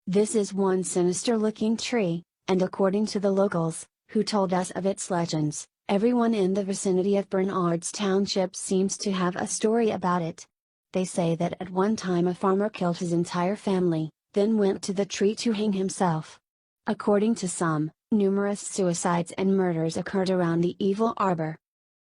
This is one sinister looking tree, and according to the locals, who told us of its legends, everyone in the vicinity of Bernards Township seems to have a story about it. They say that at one time a farmer killed his entire family, then went to the tree to hang himself. According to some, numerous suicides and murders occurred around the evil arbor.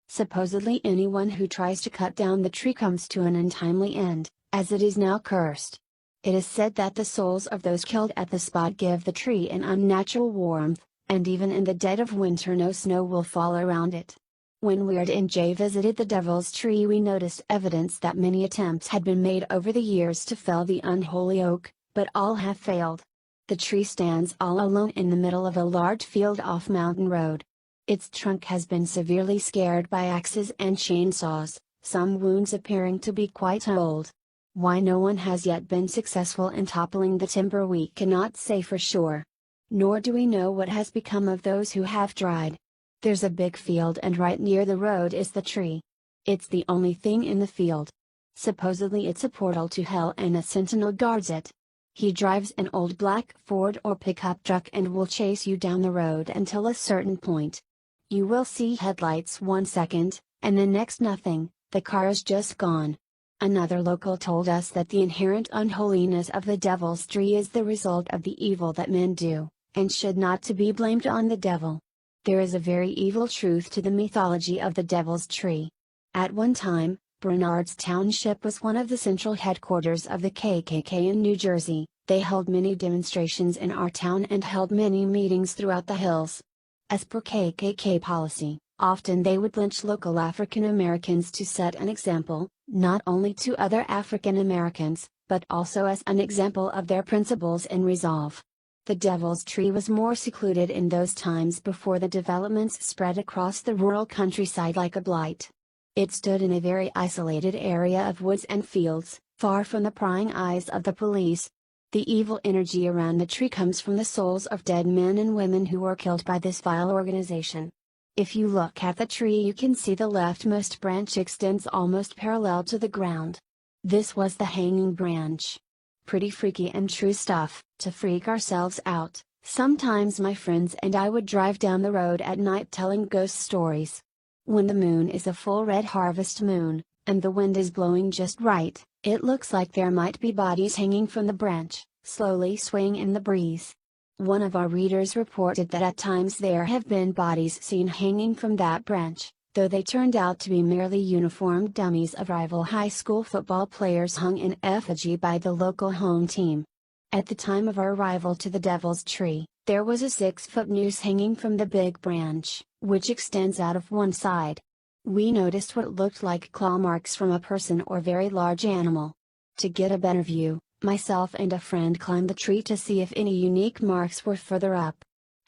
Supposedly anyone who tries to cut down the tree comes to an untimely end, as it is now cursed. It is said that the souls of those killed at the spot give the tree an unnatural warmth, and even in the dead of winter no snow will fall around it. When Weird and Jay visited the Devil's Tree, we noticed evidence that many attempts had been made over the years to fell the unholy oak, but all have failed. The tree stands all alone in the middle of a large field off Mountain Road. Its trunk has been severely scarred by axes and chainsaws, some wounds appearing to be quite old. Why no one has yet been successful in toppling the timber we cannot say for sure. Nor do we know what has become of those who have tried. There's a big field and right near the road is the tree. It's the only thing in the field. Supposedly it's a portal to hell and a sentinel guards it. He drives an old black Ford or pickup truck and will chase you down the road until a certain point. You will see headlights 1 second, and the next nothing, the car is just gone. Another local told us that the inherent unholiness of the Devil's Tree is the result of the evil that men do, and should not to be blamed on the devil. There is a very evil truth to the mythology of the Devil's Tree. At one time, Bernards Township was one of the central headquarters of the KKK in New Jersey. They held many demonstrations in our town and held many meetings throughout the hills. As per KKK policy, often they would lynch local African Americans to set an example, not only to other African Americans, but also as an example of their principles and resolve. The Devil's Tree was more secluded in those times before the developments spread across the rural countryside like a blight. It stood in a very isolated area of woods and fields, far from the prying eyes of the police. The evil energy around the tree comes from the souls of dead men and women who were killed by this vile organization. If you look at the tree, you can see the leftmost branch extends almost parallel to the ground. This was the hanging branch. Pretty freaky and true stuff. To freak ourselves out, sometimes my friends and I would drive down the road at night telling ghost stories. When the moon is a full red harvest moon, and the wind is blowing just right, it looks like there might be bodies hanging from the branch, slowly swaying in the breeze. One of our readers reported that at times there have been bodies seen hanging from that branch, though they turned out to be merely uniformed dummies of rival high school football players hung in effigy by the local home team. At the time of our arrival to the Devil's Tree, there was a 6-foot noose hanging from the big branch, which extends out of one side. We noticed what looked like claw marks from a person or very large animal. To get a better view, myself and a friend climbed the tree to see if any unique marks were further up.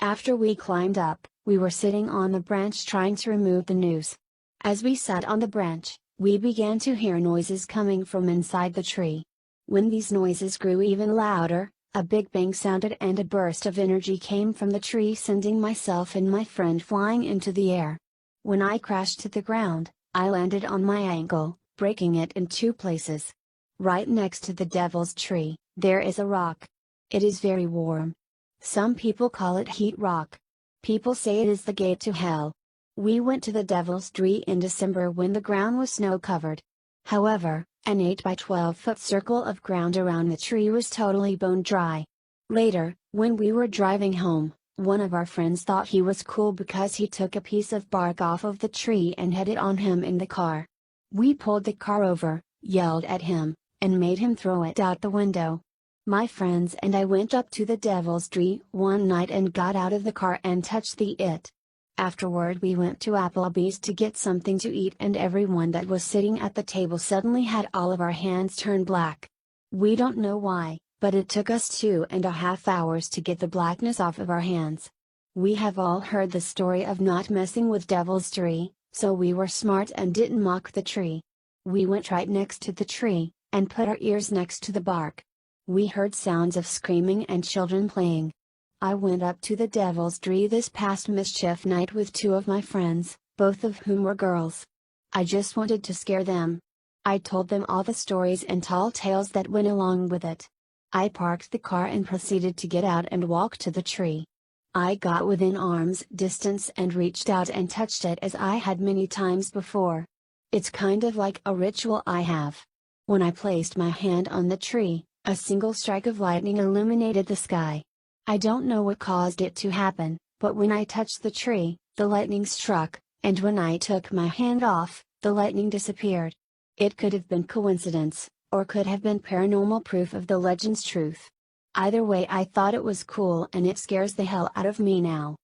After we climbed up, we were sitting on the branch trying to remove the noose. As we sat on the branch, we began to hear noises coming from inside the tree. When these noises grew even louder, a big bang sounded and a burst of energy came from the tree, sending myself and my friend flying into the air. When I crashed to the ground, I landed on my ankle, breaking it in 2 places. Right next to the Devil's Tree, there is a rock. It is very warm. Some people call it Heat Rock. People say it is the gate to hell. We went to the Devil's Tree in December when the ground was snow covered. However, an 8 by 12-foot circle of ground around the tree was totally bone dry. Later, when we were driving home, one of our friends thought he was cool because he took a piece of bark off of the tree and had it on him in the car. We pulled the car over, yelled at him, and made him throw it out the window. My friends and I went up to the Devil's Tree one night and got out of the car and touched the it. Afterward we went to Applebee's to get something to eat, and everyone that was sitting at the table suddenly had all of our hands turn black. We don't know why, but it took us 2.5 hours to get the blackness off of our hands. We have all heard the story of not messing with Devil's Tree, so we were smart and didn't mock the tree. We went right next to the tree, and put our ears next to the bark. We heard sounds of screaming and children playing. I went up to the Devil's Tree this past mischief night with 2 of my friends, both of whom were girls. I just wanted to scare them. I told them all the stories and tall tales that went along with it. I parked the car and proceeded to get out and walk to the tree. I got within arm's distance and reached out and touched it as I had many times before. It's kind of like a ritual I have. When I placed my hand on the tree, a single strike of lightning illuminated the sky. I don't know what caused it to happen, but when I touched the tree, the lightning struck, and when I took my hand off, the lightning disappeared. It could have been coincidence, or could have been paranormal proof of the legend's truth. Either way, I thought it was cool and it scares the hell out of me now.